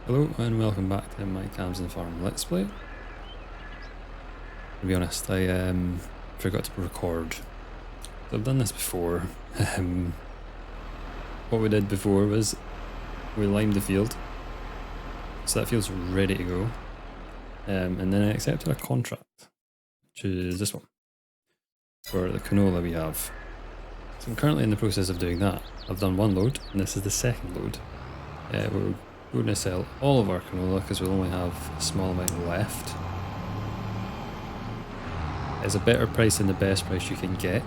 Hello and welcome back to my Calmsden farm let's play. To be honest, I forgot to record. So I've done this before. What we did before was we limed the field, so that field's ready to go. And then I accepted a contract, which is this one, for the canola we have. So I'm currently in the process of doing that. I've done one load, and this is the second load. We're going to sell all of our canola because we'll only have a small amount left. It's a better price than the best price you can get.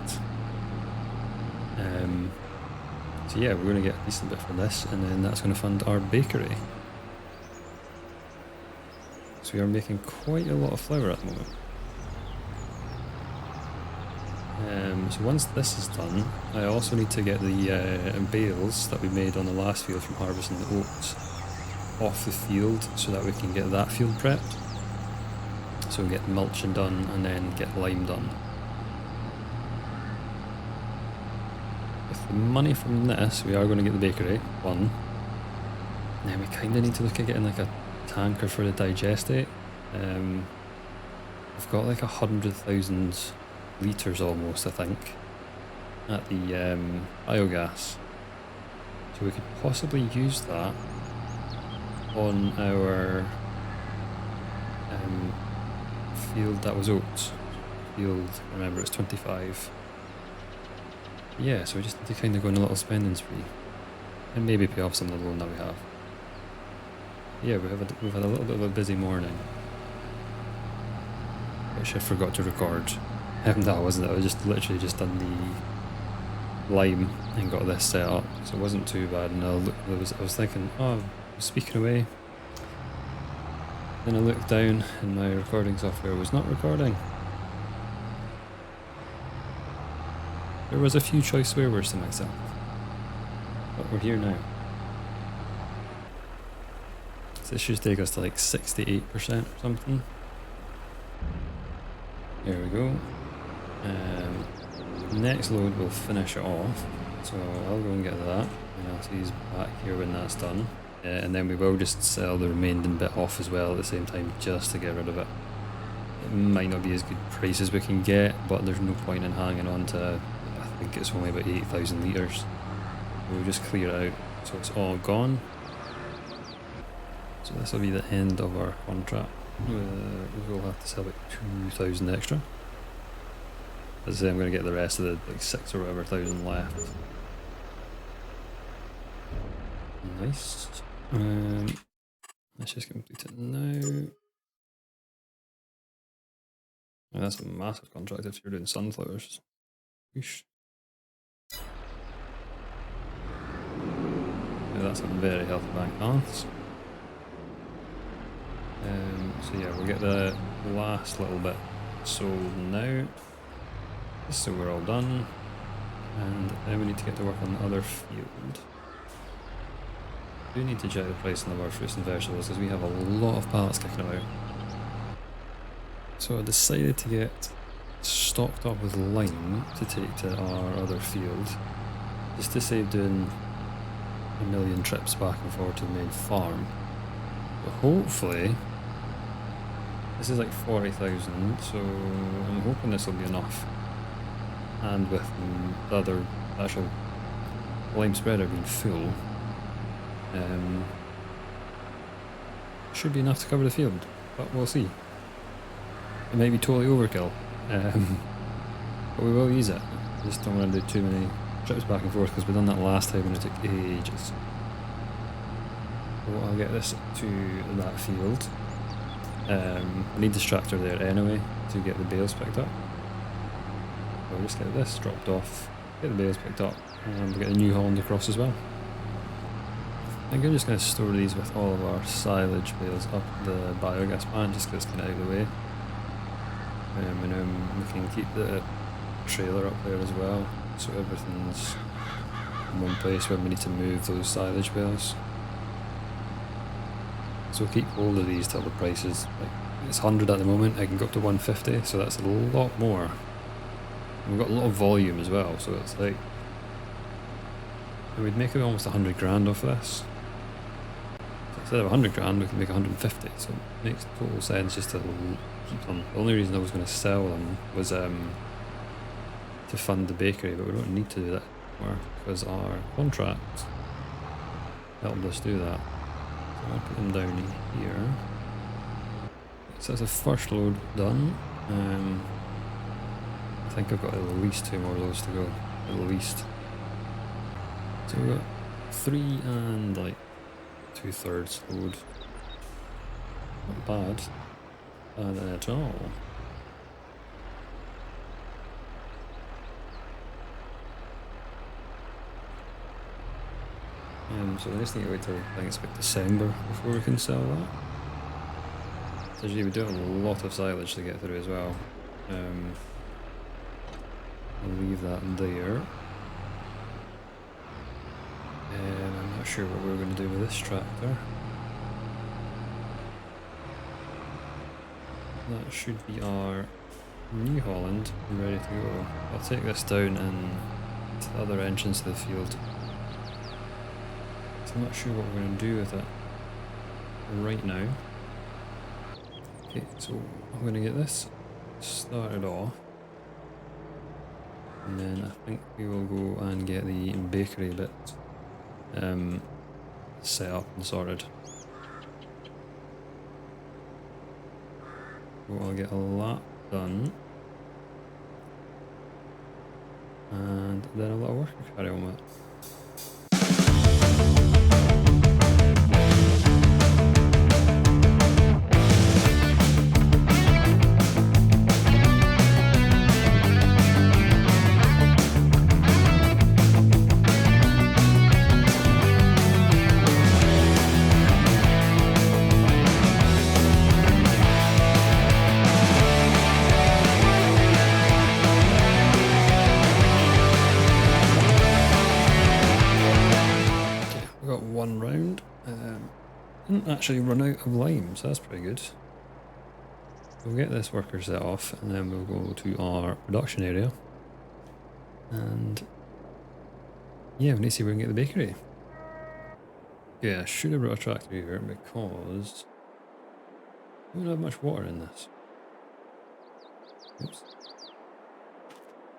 So yeah, we're going to get a decent bit from this, and then that's going to fund our bakery. So we are making quite a lot of flour at the moment. So once this is done, I also need to get the bales that we made on the last field from harvesting the oats off the field so that we can get that field prepped. So we get mulching done and then get lime done. With the money from this, we are going to get the bakery, one. And then we kind of need to look at getting like a tanker for the digestate. We've got like 100,000 litres almost, I think, at the biogas. So we could possibly use that on our field that was oats. Field, remember it's 25. Yeah, so we just need to kind of go on a little spending spree and maybe pay off some of the loan that we have. Yeah, we've had a little bit of a busy morning, which I forgot to record. That wasn't it. I was just literally just done the lime and got this set up, so it wasn't too bad. And I was thinking, oh, I'm speaking away. Then I looked down and my recording software was not recording. There was a few choice swear words to myself, but we're here now. So this should take us to like 68% or something. There we go. Next load will finish it off, so I'll go and get that, and I'll see he's back here when that's done. And then we will just sell the remaining bit off as well at the same time, just to get rid of it. It might not be as good price as we can get, but there's no point in hanging on to, I think it's only about 8,000 litres. We'll just clear it out so it's all gone. So this will be the end of our contract. We'll have to sell about 2,000 extra. As I say, I'm going to get the rest of the like 6 or whatever thousand left. Nice. Let's just complete it now. Oh, that's a massive contract if you're doing sunflowers. Whoosh. Yeah, that's a very healthy bank balance. So yeah, we'll get the last little bit sold now, just so we're all done, and then we need to get to work on the other field. We do need to check the pricing of our fruits and vegetables because we have a lot of pallets kicking about. So I decided to get stocked up with lime to take to our other field, just to save doing a million trips back and forward to the main farm. But hopefully, this is like 40,000, so I'm hoping this will be enough. And with the other actual lime spreader being full, should be enough to cover the field, but we'll see. It might be totally overkill, but we will use it. Just don't want to do too many trips back and forth because we've done that last time and it took ages. So I'll get this to that field. I need this tractor there anyway to get the bales picked up. So I'll just get this dropped off, get the bales picked up, and we'll get the new Holland across as well. I think I'm just going to store these with all of our silage bales up the biogas plant just because it's kind of out of the way. And we can keep the trailer up there as well, so everything's in one place when we need to move those silage bales. So we'll keep hold of these till the price is, like, it's 100 at the moment, I can go up to 150, so that's a lot more. And we've got a lot of volume as well, so it's like, and we'd make almost 100 grand off this. instead of 100 grand, we can make 150. So it makes total sense just to keep them. The only reason I was going to sell them was to fund the bakery, but we don't need to do that anymore because our contract helped us do that. So I'll put them down here. So that's the first load done. I think I've got at least 2 more loads to go, at least. So we've got 3 and like 2/3 load. Not bad. Bad at all. So we just need to wait till I think it's like December before we can sell that. So usually we do have a lot of silage to get through as well. I'll leave that there. I'm not sure what we're going to do with this tractor. That should be our New Holland ready to go. I'll take this down and to the other entrance to the field. So I'm not sure what we're going to do with it right now. Okay, so I'm going to get this started off. And then I think we will go and get the bakery bit set up and sorted. So I'll get a lot done. And then a lot of work to carry on with. Didn't actually run out of lime, so that's pretty good. We'll get this worker set off and then we'll go to our production area. And yeah, we need to see if we can get the bakery. Yeah, I should have brought a tractor here because we don't have much water in this. Oops.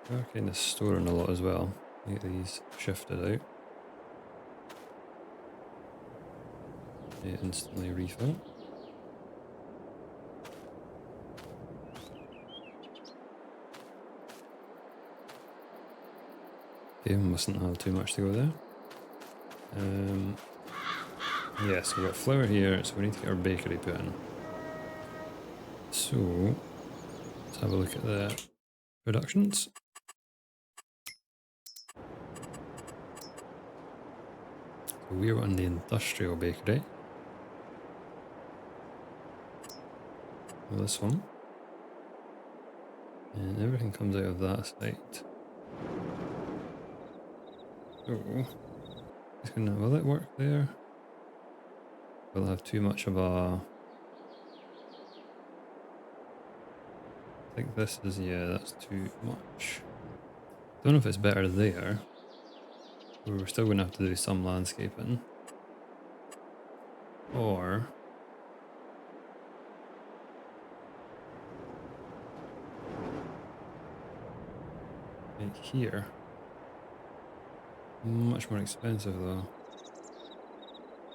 We are kind of storing a lot as well. Get these shifted out. They instantly refill. Okay, we mustn't have too much to go there. Yeah, so we've got flour here, so we need to get our bakery put in. So, let's have a look at the productions. So we're on the industrial bakery. This one. And everything comes out of that site. So, will it work there? Will it have too much of a... I think this is, yeah, that's too much. Don't know if it's better there. But we're still going to have to do some landscaping. Or... like here. Much more expensive though.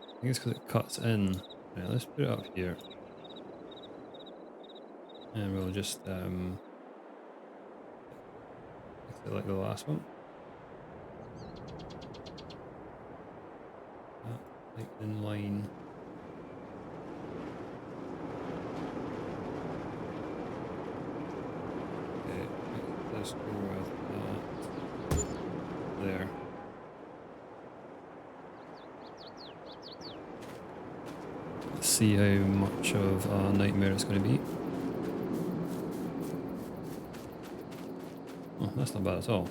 I think it's because it cuts in. Right, let's put it up here. And we'll just make it like the last one. Like in line. Okay, let's go with that. There. Let's see how much of a nightmare it's going to be. Oh, that's not bad at all.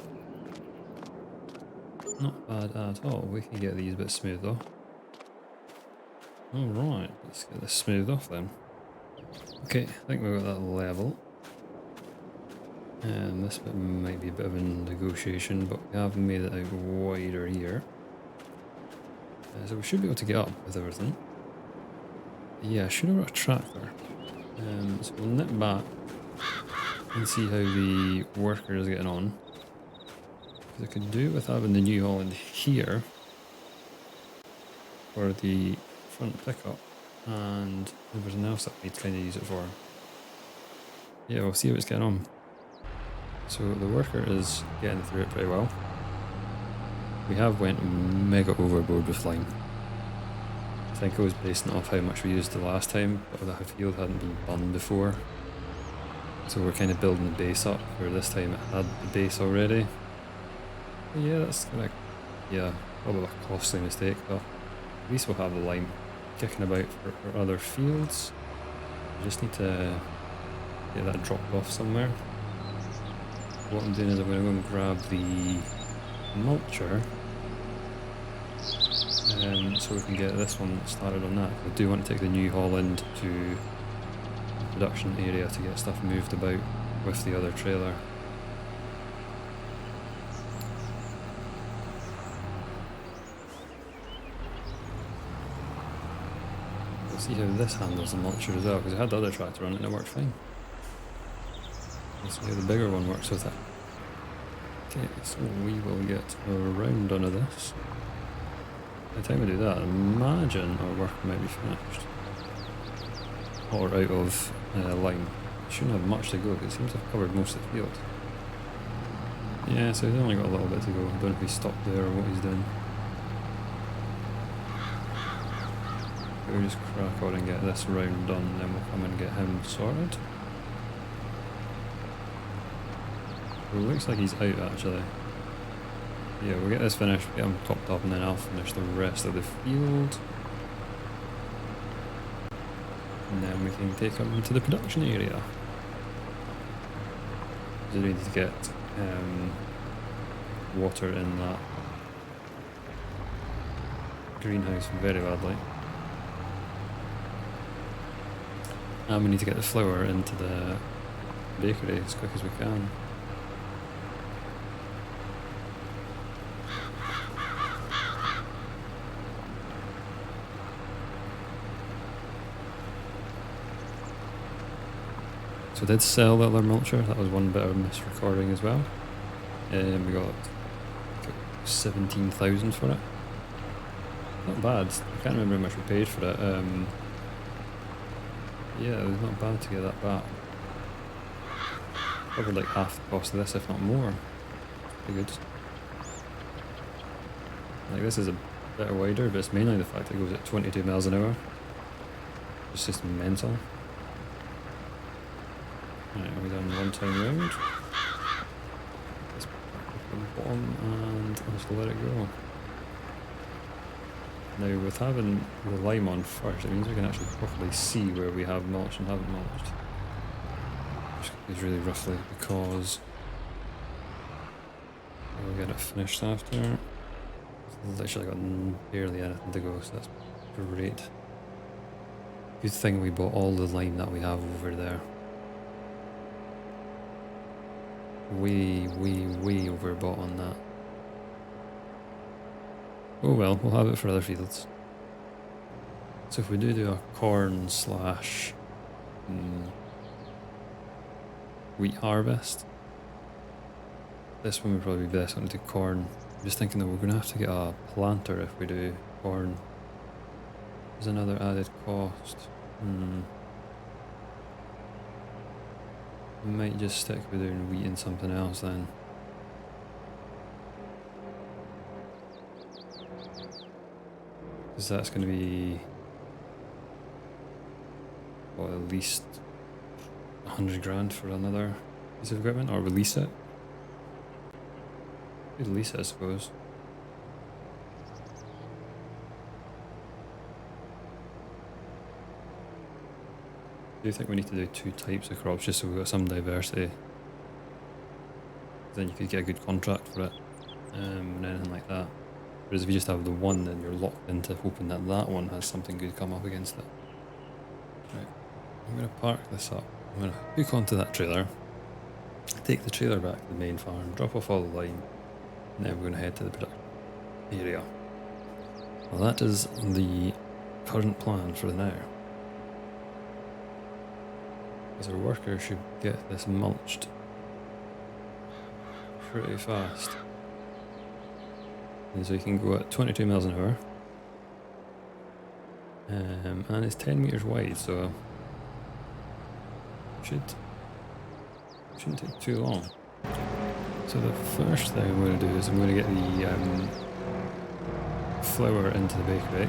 Not bad at all. We can get these a bit smooth though. Alright, let's get this smoothed off then. Okay, I think we've got that level. And this bit might be a bit of a negotiation, but we have made it out wider here. So we should be able to get up with everything. Yeah, I should have brought a tractor. So we'll nip back and see how the worker is getting on. Because I could do it with having the New Holland here for the front pickup, and everything else that we'd kind of use it for. Yeah, we'll see how it's getting on. So the worker is getting through it pretty well. We have went mega overboard with lime. I think I was basing it off how much we used the last time, but the field hadn't been done before. So we're kind of building the base up, where this time it had the base already. But yeah, that's kind of, yeah, probably a costly mistake, but at least we'll have the lime kicking about for other fields. We just need to get that dropped off somewhere. What I'm doing is I'm going to go and grab the mulcher, so we can get this one started on that. I do want to take the New Holland to the production area to get stuff moved about with the other trailer. We'll see how this handles the mulcher as well, because I had the other tractor on it and it worked fine. We'll see how the bigger one works with it. Okay, so we will get a round under this. By the time we do that, I imagine our work might be finished. Or out of line. Shouldn't have much to go, because it seems to have covered most of the field. Yeah, so he's only got a little bit to go. I don't know if he stopped there or what he's doing. We'll just crack on and get this round done, then we'll come and get him sorted. Well, it looks like he's out actually. Yeah, we'll get this finished, get him topped up, and then I'll finish the rest of the field. And then we can take him to the production area. So we need to get water in that greenhouse very badly. And we need to get the flour into the bakery as quick as we can. So I did sell the other mulcher, that was one bit of misrecording as well. We got 17,000 for it. Not bad, I can't remember how much we paid for it. Yeah, it was not bad to get that back. Covered like half the cost of this, if not more. Pretty good. Like this is a bit wider, but it's mainly the fact that it goes at 22 miles an hour. It's just mental. Right, are we done one time round? Let's put the bottom and just let it go. Now with having the lime on first, it means we can actually properly see where we have mulched and haven't mulched. Which is really roughly because we'll get it finished after. It's literally got barely anything to go, so that's great. Good thing we bought all the lime that we have over there. Way overbought on that. Oh well, we'll have it for other fields. So if we do a corn slash wheat harvest, this one would probably be best to corn. I'm just thinking that we're going to have to get a planter if we do corn. There's another added cost. We might just stick with doing wheat and something else then. Because that's going to be, well, at least 100 grand for another piece of equipment, or release it. We'd lease it, I suppose. I do think we need to do two types of crops just so we've got some diversity. Then you could get a good contract for it, and anything like that. Whereas if you just have the one, then you're locked into hoping that that one has something good come up against it. Right, I'm going to park this up. I'm going to hook onto that trailer, take the trailer back to the main farm, drop off all the lime, and then we're going to head to the production area. Well, that is the current plan for now. Because our worker should get this mulched pretty fast. And so you can go at 22 miles an hour. And it's 10 meters wide, so shouldn't take too long. So the first thing I'm going to do is I'm going to get the flour into the bakery,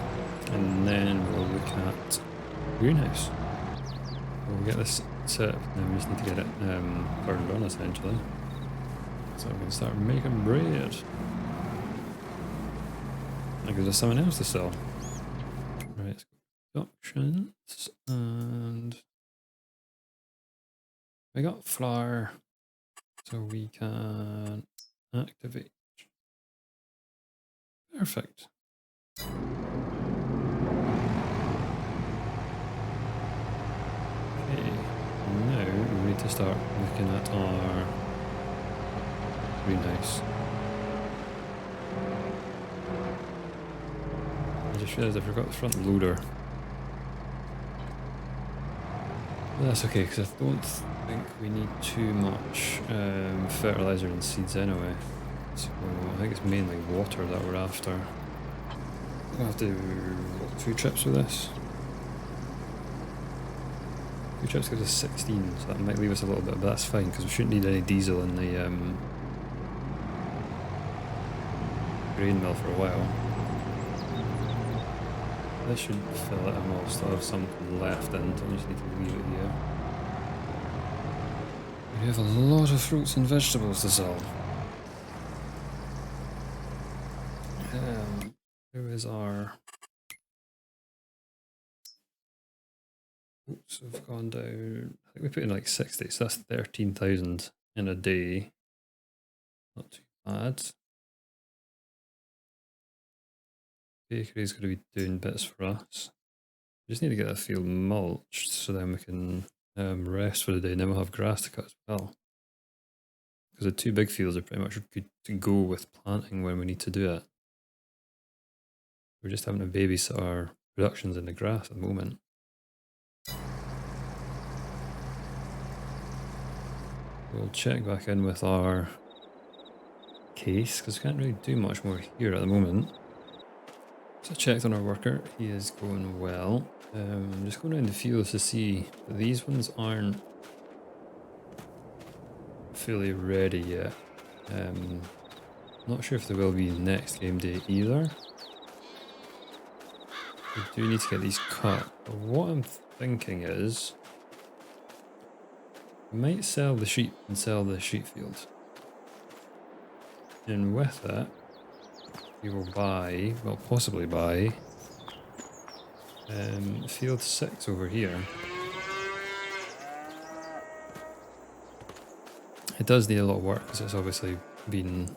and then we'll look at greenhouse. We'll get this set up, and then we just need to get it burned on essentially. So I'm going to start making bread. That gives us something else to sell. Right, let's go productions, and we got flour, so we can activate. Perfect. Okay, now we need to start looking at our greenhouse. I just realised I forgot the front loader. That's okay, because I don't think we need too much fertilizer and seeds anyway. So I think it's mainly water that we're after. I'll have to do 2 trips with this. 2 trips gives us 16, so that might leave us a little bit, but that's fine because we shouldn't need any diesel in the grain mill for a while. This should fill it, and we'll still have something left in, so I just need to leave it here. We have a lot of fruits and vegetables to sell. Who is our... Oops, we've gone down... I think we put in like 60, so that's 13,000 in a day. Not too bad. Bakery's going to be doing bits for us. We just need to get that field mulched so then we can rest for the day, and then we'll have grass to cut as well. Because the 2 big fields are pretty much good to go with planting when we need to do it. We're just having to babysit our productions in the grass at the moment. We'll check back in with our case because we can't really do much more here at the moment. So I checked on our worker, he is going well. I'm just going around the fields to see that these ones aren't fully ready yet. Not sure if they will be next game day either. We do need to get these cut. But what I'm thinking is we might sell the sheep and sell the sheep field. And with that, we will buy, well possibly buy, field 6 over here. It does need a lot of work because it's obviously been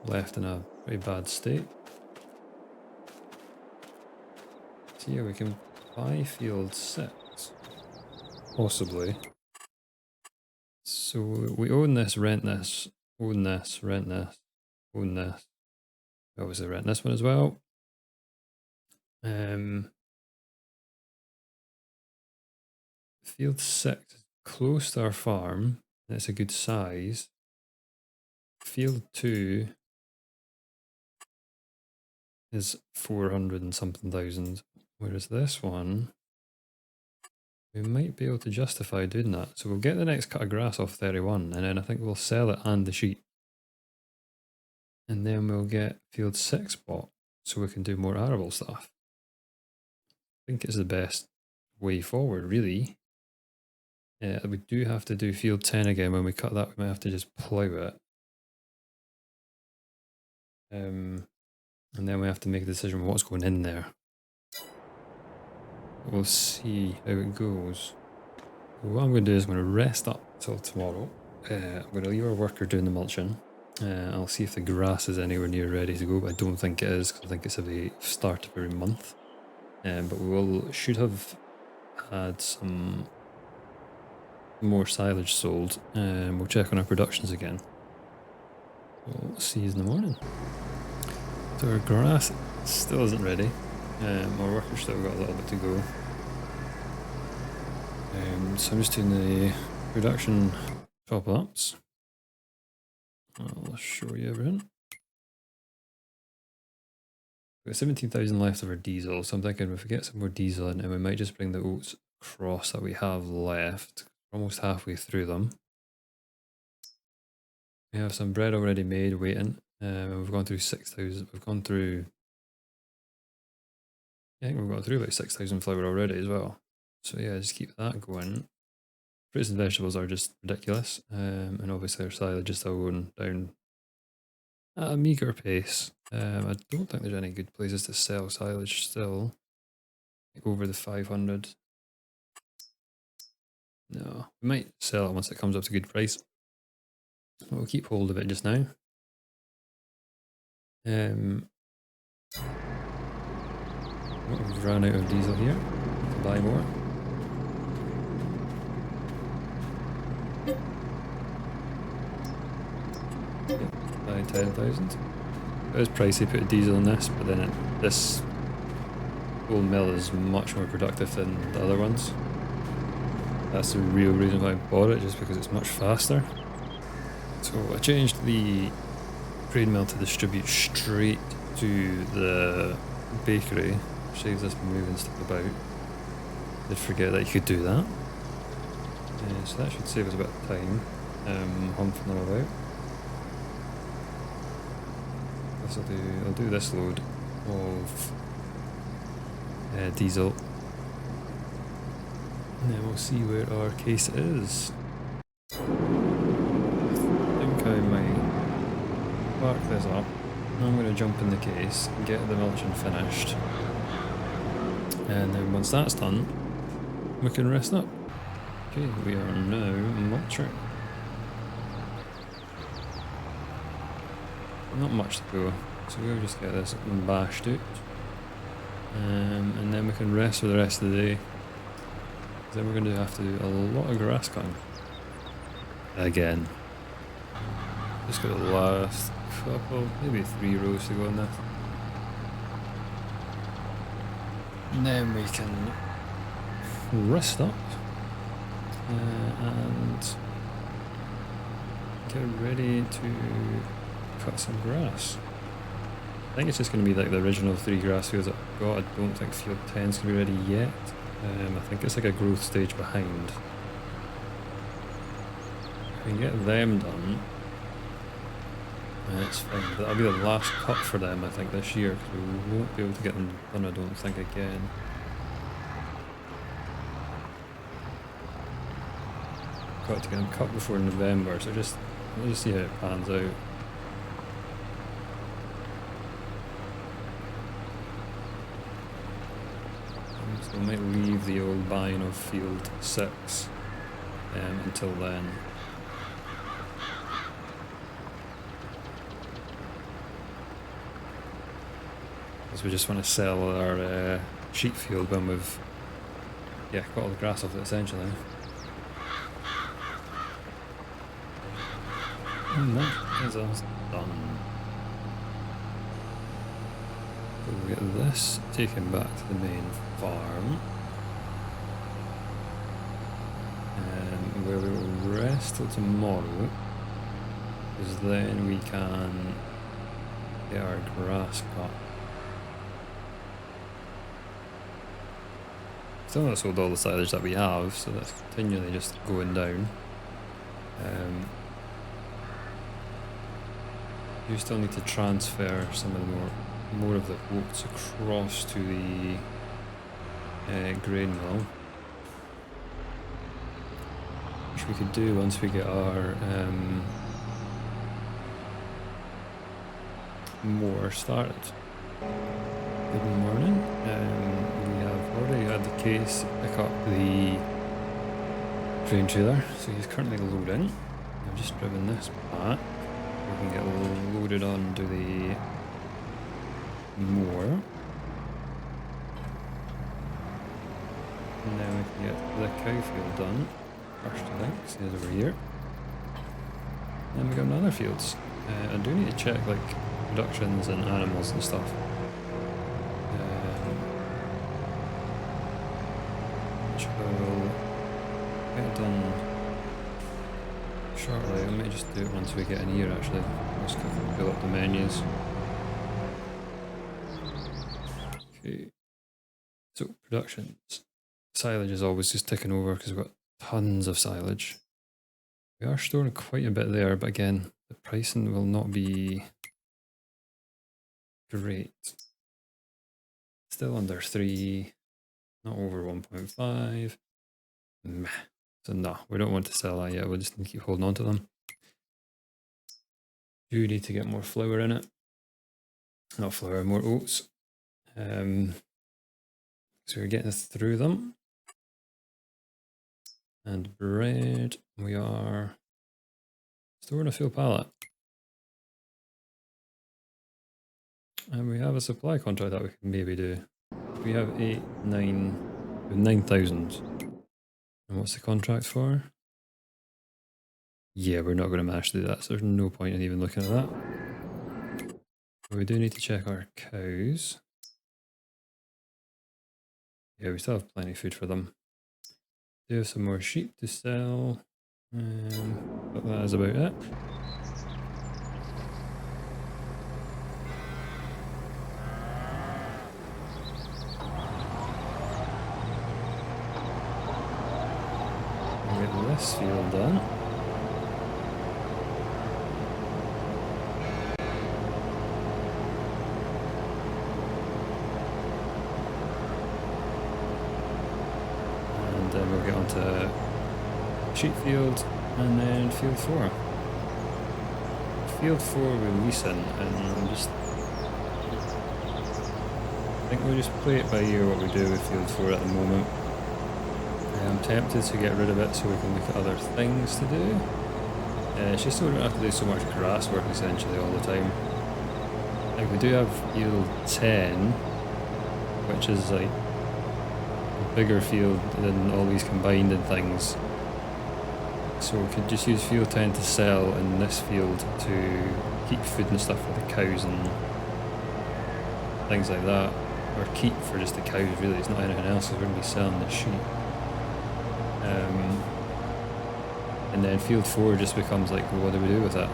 left in a pretty bad state. So yeah, we can buy field 6, possibly. So we own this, rent this, own this, rent this, own this. We obviously rent this one as well. Field 6 is close to our farm. It's a good size. Field 2 is 400 and something thousand, whereas this one, we might be able to justify doing that. So we'll get the next cut of grass off 31, and then I think we'll sell it and the sheep. And then we'll get field 6 bought, so we can do more arable stuff. I think it's the best way forward, really. We do have to do field 10 again. When we cut that, we might have to just plough it. And then we have to make a decision on what's going in there. We'll see how it goes. What I'm going to do is I'm going to rest up till tomorrow. I'm going to leave our worker doing the mulching. I'll see if the grass is anywhere near ready to go, but I don't think it is, because I think it's at the start of every month. But we should have had some more silage sold, and we'll check on our productions again. We'll see you in the morning. So our grass still isn't ready. Our worker's still got a little bit to go. So I'm just doing the production top ups. I'll show you everything. We've got 17,000 left of our diesel, so I'm thinking if we get some more diesel in, and we might just bring the oats across that we have left. We're almost halfway through them. We have some bread already made, waiting. And we've gone through 6,000. We've gone through. I think we've gone through about 6,000 flour already as well. So yeah, just keep that going. Fruits and vegetables are just ridiculous, and obviously our silage is still going down at a meagre pace. I don't think there's any good places to sell silage still. Like over the 500. No, we might sell it once it comes up to good price. We'll keep hold of it just now. We've run out of diesel here to buy more. Yep, buy 10,000. It was pricey put diesel in this, but then this old mill is much more productive than the other ones. That's the real reason why I bought it, just because it's much faster. So I changed the grain mill to distribute straight to the bakery. Saves us moving stuff about. Did forget that you could do that. So that should save us a bit of time. Humping them about. I'll do this load of diesel. And then we'll see where our case is. I think I might park this up. I'm going to jump in the case and get the mulching finished. And then once that's done, we can rest up. Okay, we are now mulching. Not much to go, so we'll just get this bashed out. And then we can rest for the rest of the day. Then we're going to have to do a lot of grass cutting. Again. Just got the last couple, maybe 3 rows to go on this. And then we can rest up and get ready to cut some grass. I think it's just going to be like the original 3 grass fields that I've got. I don't think field 10's going to be ready yet. I think it's like a growth stage behind. If we can get them done, it's fine. That'll be the last cut for them, I think, this year, because we won't be able to get them done, I don't think, again. Got to get them cut before November, so we'll just see how it pans out. So we might leave the old buying of field 6 until then. Because we just want to sell our sheep field when we've got all the grass off it essentially. And that is us done. We'll get this taken back to the main farm. And where we will rest till tomorrow, because then we can get our grass cut. Still not sold all the silage that we have, so that's continually just going down. You still need to transfer some of the more of the oats across to the grain mill, which we could do once we get our mower started. Good morning. We have already had the case pick up the grain trailer, so he's currently loading. I've just driven this back. We can get loaded onto the mower. And then we can get the cow field done. First, I think, see it over here. And then we got another fields. I do need to check like productions and animals and stuff. Which I will Get it done shortly. I might just do it once we get in here actually. Just quickly fill up the menus. Okay. So productions. Silage is always just ticking over because we've got tons of silage. We are storing quite a bit there, but again, the pricing will not be great. Still under 3, not over 1.5. Meh. So no, we don't want to sell that yet, we'll just need to keep holding on to them. Do need to get more flour in it. Not flour, more oats. So we're getting through them. And bread, we are storing a full pallet. And we have a supply contract that we can maybe do. We have 9,000. And what's the contract for? Yeah, we're not going to manage to do that, so there's no point in even looking at that. But we do need to check our cows. Yeah, we still have plenty of food for them. Do have some more sheep to sell. But that is about it. Get this field done. And then we'll get on to sheep field and then field 4. Field 4 we're leasing, and I think we'll just play it by ear what we do with field 4 at the moment. I'm tempted to get rid of it so we can look at other things to do. It's just so we don't have to do so much grass work essentially all the time. Like we do have field 10, which is like a bigger field than all these combined and things. So we could just use field 10 to sell in this field to keep food and stuff for the cows and things like that. Or keep for just the cows really, it's not anything else, because we're going to be selling the sheep. And then field 4 just becomes like, well, what do we do with it?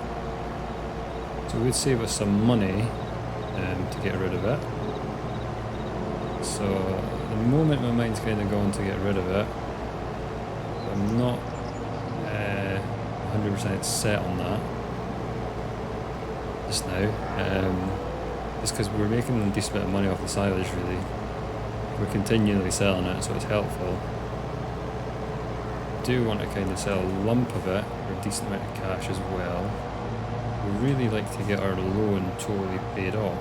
So we'd save us some money to get rid of it. So at the moment my mind's kind of going to get rid of it. I'm not 100% set on that just now. Just because we're making a decent bit of money off the silage really. We're continually selling it, so it's helpful. Do want to kind of sell a lump of it for a decent amount of cash as well. We really like to get our loan totally paid off.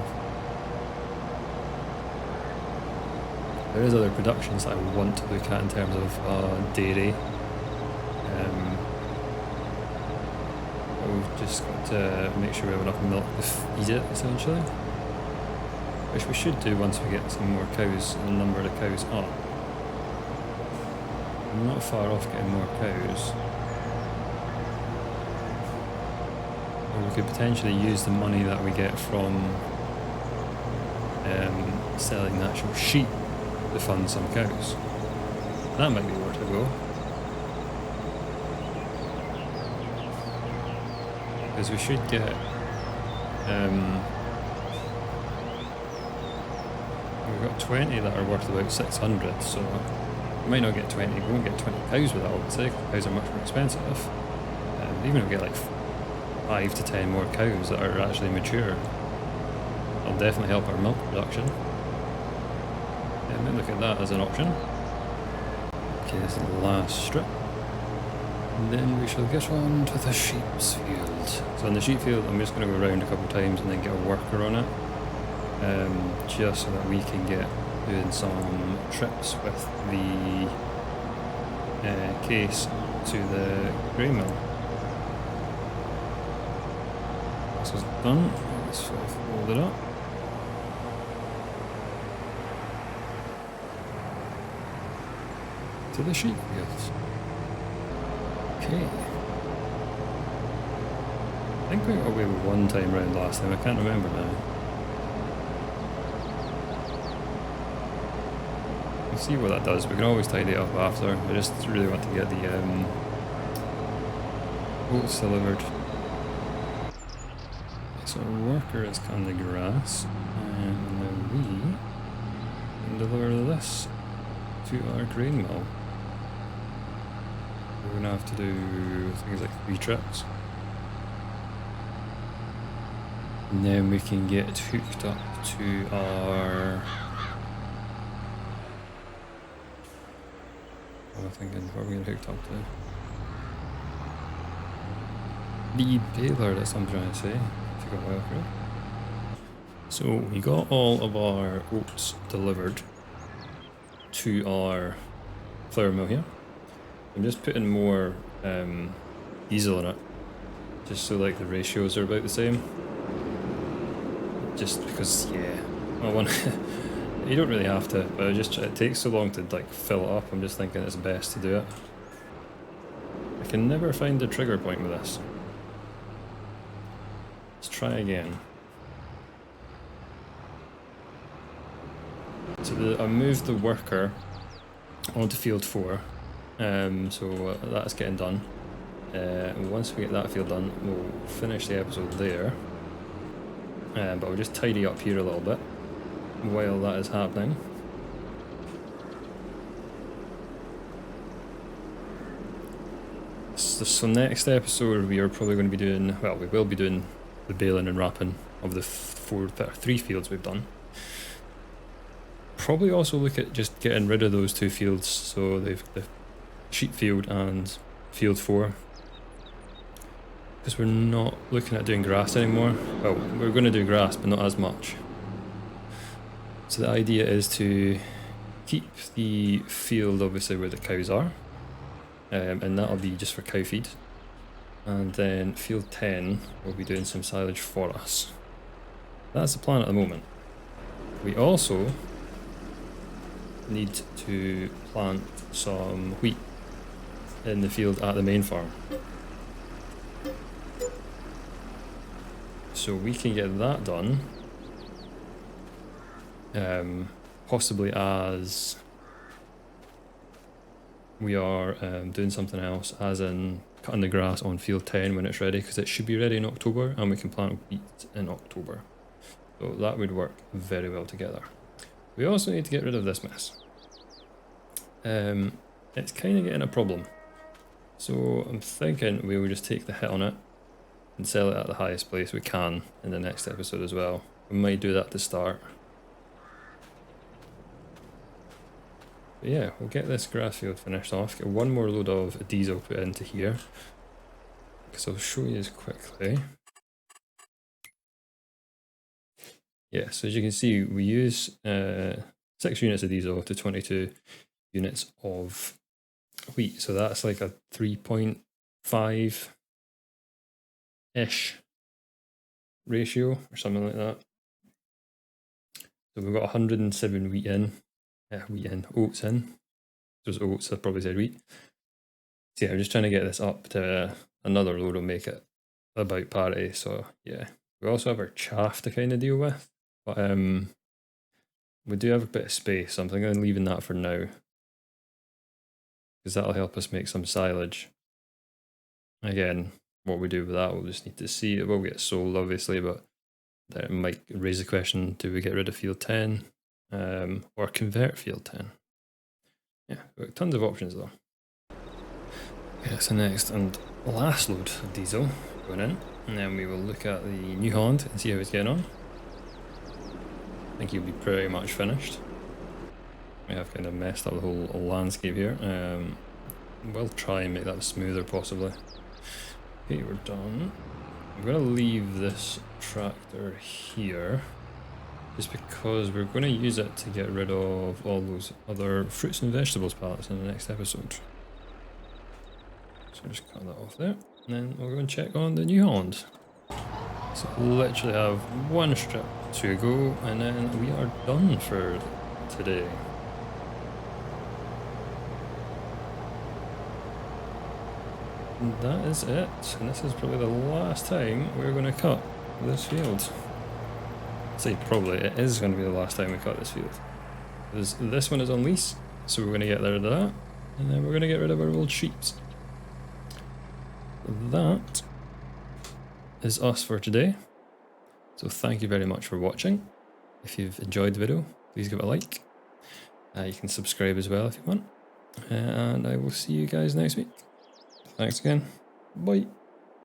There is other productions that I want to look at in terms of dairy. But we've just got to make sure we have enough milk to feed it essentially. Which we should do once we get some more cows and the number of the cows up. I'm not far off getting more cows. Or we could potentially use the money that we get from selling the actual sheep to fund some cows. That might be where to go. Because we should get we've got 20 that are worth about 600, so we might not get 20, we won't get 20 cows with that obviously, cows are much more expensive. Even if we get like 5 to 10 more cows that are actually mature, it'll definitely help our milk production. Yeah, I might look at that as an option. Okay, this is the last strip. And then we shall get on to the sheep's field. So in the sheep field I'm just going to go around a couple of times and then get a worker on it. Just so that we can get doing some trips with the case to the grain mill. This is done. Let's fold it up. To the sheep fields. Okay. I think we got away with one time round last time, I can't remember now. we'll see what that does. We can always tidy it up after. I just really want to get the oats delivered. So our worker is cutting the grass, and then we can deliver this to our grain mill. We're going to have to do things like 3 trips. And then we can get hooked up to our... What am I thinking? What are we getting hooked up to? The baler, that's what I'm trying to say. Took a while for it. So we got all of our oats delivered to our flour mill here. I'm just putting more diesel in it, just so like the ratios are about the same. Just because, yeah, I want you don't really have to, but it takes so long to like fill it up. I'm just thinking it's best to do it. I can never find the trigger point with this. Let's try again. So I moved the worker onto field 4, so that's getting done. Once we get that field done, we'll finish the episode there. But we'll just tidy up here a little bit while that is happening. So next episode we are probably going to be doing, well, we will be doing the baling and wrapping of the 3 fields we've done. Probably also look at just getting rid of those 2 fields, so the sheep field and field 4. Because we're not looking at doing grass anymore. Well, we're going to do grass, but not as much. So the idea is to keep the field obviously where the cows are, and that'll be just for cow feed. And then field 10 will be doing some silage for us. That's the plan at the moment. We also need to plant some wheat in the field at the main farm. So we can get that done, possibly as we are doing something else, as in cutting the grass on field 10 when it's ready, because it should be ready in October and we can plant wheat in October. So that would work very well together. We also need to get rid of this mess. It's kind of getting a problem. So I'm thinking we will just take the hit on it and sell it at the highest place we can in the next episode as well. We might do that to start. But yeah, we'll get this grass field finished off, get one more load of diesel put into here, because I'll show you this quickly. Yeah, so as you can see, we use 6 units of diesel to 22 units of wheat, so that's like a 3.5-ish ratio or something like that. So we've got 107 oats in. Those oats, I probably said wheat. So yeah, I'm just trying to get this up to another load will make it about parity. So yeah, we also have our chaff to kind of deal with, but we do have a bit of space, so I'm thinking of leaving that for now, because that'll help us make some silage. Again, what we do with that, we'll just need to see. It will get sold, obviously, but that might raise the question, do we get rid of field 10 or convert field 10? Yeah, we've got tons of options though. Okay, so next and last load of diesel going in, and then we will look at the New Holland and see how it's getting on. I think he'll be pretty much finished. We have kind of messed up the whole landscape here. We'll try and make that smoother possibly. Okay, we're done. I'm going to leave this tractor here, just because we're going to use it to get rid of all those other fruits and vegetables pallets in the next episode. So just cut that off there, and then we'll go and check on the New Holland. So literally have one strip to go, and then we are done for today. And that is it, and this is probably the last time we're going to cut this field. I'd say probably, it is going to be the last time we cut this field, because this one is on lease, So we're going to get rid of that, and then we're going to get rid of our old sheeps. That is us for today. So thank you very much for watching. If you've enjoyed the video, please give it a like. You can subscribe as well if you want. And I will see you guys next week. Thanks again. Bye.